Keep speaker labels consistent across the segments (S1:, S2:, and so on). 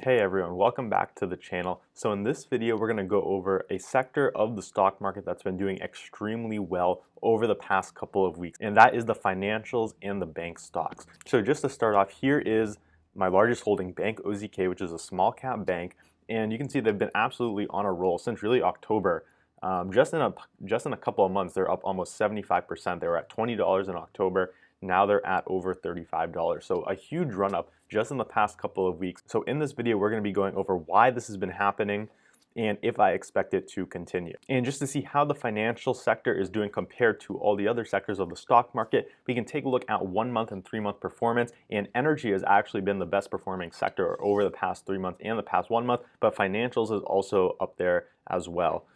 S1: Hey everyone, welcome back to the channel. So in this video, we're going to go over a sector of the stock market that's been doing extremely well over the past couple of weeks, and that is the financials and the bank stocks. So just to start off, here is my largest holding bank, OZK, which is a small cap bank, and you can see they've been absolutely on a roll since really October. Just in a couple of months, they're up almost 75%. They were at $20 in October. Now they're at over $35. So a huge run up just in the past couple of weeks. So in this video, we're going to be going over why this has been happening and if I expect it to continue. And just to see how the financial sector is doing compared to all the other sectors of the stock market, we can take a look at 1 month and 3 month performance. And energy has actually been the best performing sector over the past 3 months and the past 1 month, but financials is also up there as well.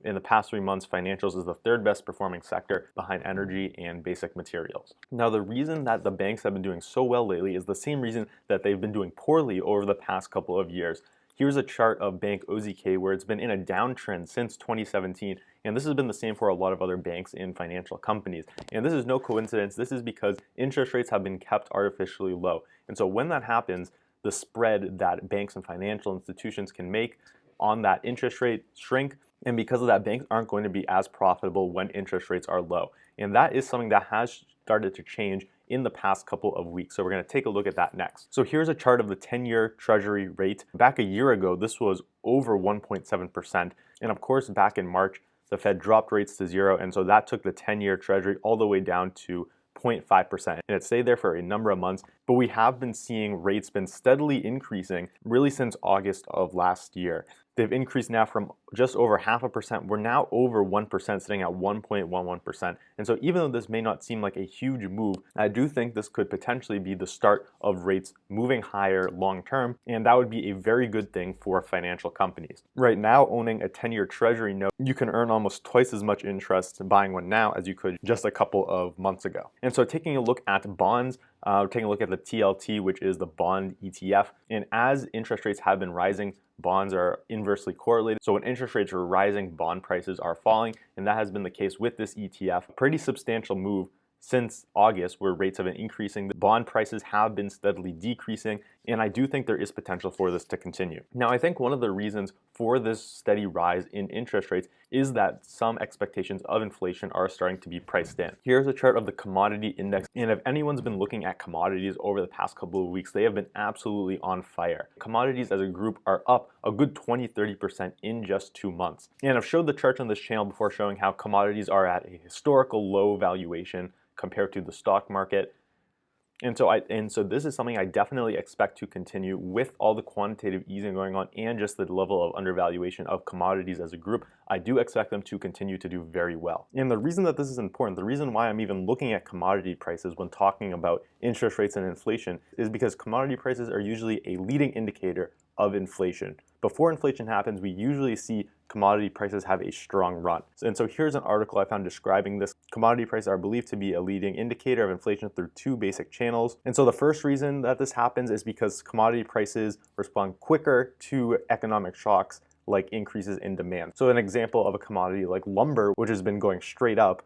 S1: In the past 3 months, financials is the third best performing sector behind energy and basic materials. Now, the reason that the banks have been doing so well lately is the same reason that they've been doing poorly over the past couple of years. Here's a chart of Bank OZK where it's been in a downtrend since 2017, and this has been the same for a lot of other banks and financial companies. And this is no coincidence. This is because interest rates have been kept artificially low. And so when that happens, the spread that banks and financial institutions can make on that interest rate shrink, and because of that, banks aren't going to be as profitable when interest rates are low. And that is something that has started to change in the past couple of weeks. So we're going to take a look at that next. So here's a chart of the 10-year Treasury rate. Back a year ago, this was over 1.7%. And of course, back in March, the Fed dropped rates to zero. And so that took the 10-year Treasury all the way down to 0.5%, and it stayed there for a number of months. But we have been seeing rates been steadily increasing really since August of last year. They've increased now from just over 0.5%. We're now over 1%, sitting at 1.11%. And so even though this may not seem like a huge move, I do think this could potentially be the start of rates moving higher long term, and that would be a very good thing for financial companies. Right now, owning a 10-year Treasury note, you can earn almost twice as much interest buying one now as you could just a couple of months ago. And so taking a look at bonds, taking a look at the TLT, which is the bond ETF, and as interest rates have been rising, bonds are inversely correlated. So when interest rates are rising, bond prices are falling, and that has been the case with this ETF. A pretty substantial move since August, where rates have been increasing. The bond prices have been steadily decreasing, and I do think there is potential for this to continue. Now, I think one of the reasons for this steady rise in interest rates is that some expectations of inflation are starting to be priced in. Here's a chart of the commodity index, and if anyone's been looking at commodities over the past couple of weeks, they have been absolutely on fire. Commodities as a group are up a good 20-30% in just 2 months. And I've showed the charts on this channel before showing how commodities are at a historical low valuation compared to the stock market. And so this is something I definitely expect to continue with all the quantitative easing going on and just the level of undervaluation of commodities as a group. I do expect them to continue to do very well. And the reason that this is important, the reason why I'm even looking at commodity prices when talking about interest rates and inflation, is because commodity prices are usually a leading indicator of inflation. Before inflation happens, we usually see commodity prices have a strong run. And so here's an article I found describing this. Commodity prices are believed to be a leading indicator of inflation through 2 basic channels. And so the first reason that this happens is because commodity prices respond quicker to economic shocks like increases in demand. So an example of a commodity like lumber, which has been going straight up,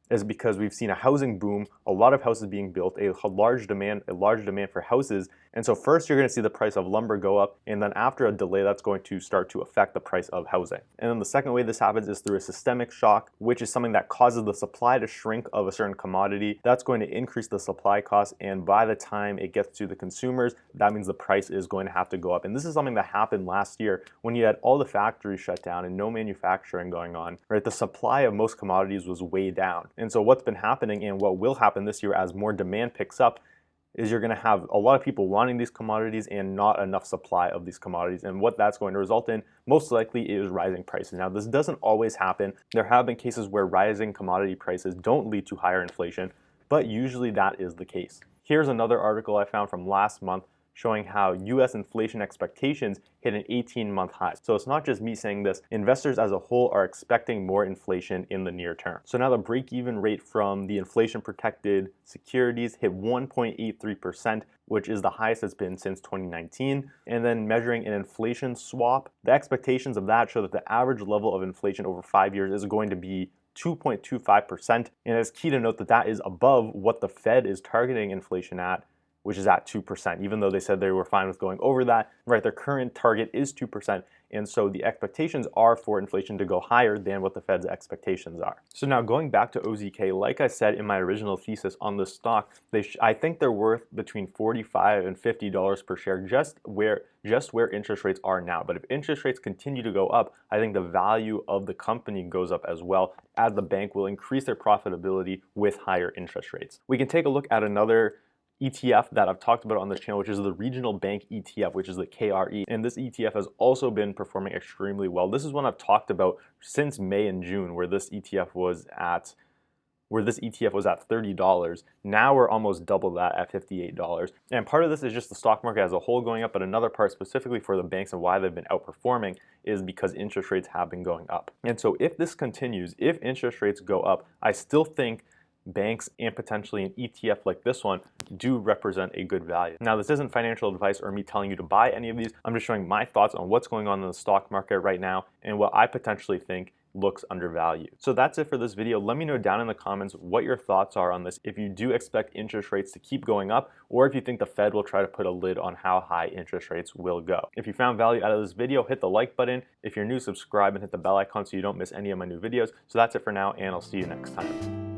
S1: is because we've seen a housing boom, a lot of houses being built, a large demand for houses. And so first you're going to see the price of lumber go up, and then after a delay, that's going to start to affect the price of housing. And then the second way this happens is through a systemic shock, which is something that causes the supply to shrink of a certain commodity. That's going to increase the supply cost, and by the time it gets to the consumers, that means the price is going to have to go up. And this is something that happened last year when you had all the factories shut down and no manufacturing going on, right? The supply of most commodities was way down. And so what's been happening and what will happen this year as more demand picks up is you're going to have a lot of people wanting these commodities and not enough supply of these commodities. And what that's going to result in most likely is rising prices. Now, this doesn't always happen. There have been cases where rising commodity prices don't lead to higher inflation, but usually that is the case. Here's another article I found from last month showing how US inflation expectations hit an 18-month high. So it's not just me saying this, investors as a whole are expecting more inflation in the near term. So now the break-even rate from the inflation-protected securities hit 1.83%, which is the highest it's been since 2019. And then measuring an inflation swap, the expectations of that show that the average level of inflation over 5 years is going to be 2.25%. And it's key to note that that is above what the Fed is targeting inflation at which is at 2%, even though they said they were fine with going over that, right? Their current target is 2%. And so the expectations are for inflation to go higher than what the Fed's expectations are. So now going back to OZK, like I said in my original thesis on the stock, I think they're worth between $45 and $50 per share just where interest rates are now. But if interest rates continue to go up, I think the value of the company goes up as well, as the bank will increase their profitability with higher interest rates. We can take a look at another ETF that I've talked about on this channel, which is the regional bank ETF, which is the KRE. And this ETF has also been performing extremely well. This is one I've talked about since May and June, where this ETF was at $30. Now we're almost double that at $58. And part of this is just the stock market as a whole going up, but another part specifically for the banks and why they've been outperforming is because interest rates have been going up. And so if this continues, if interest rates go up, I still think banks and potentially an ETF like this one do represent a good value. Now, this isn't financial advice or me telling you to buy any of these. I'm just showing my thoughts on what's going on in the stock market right now and what I potentially think looks undervalued. So that's it for this video. Let me know down in the comments what your thoughts are on this, if you do expect interest rates to keep going up, or if you think the Fed will try to put a lid on how high interest rates will go. If you found value out of this video, hit the like button. If you're new, subscribe and hit the bell icon so you don't miss any of my new videos. So that's it for now, and I'll see you next time.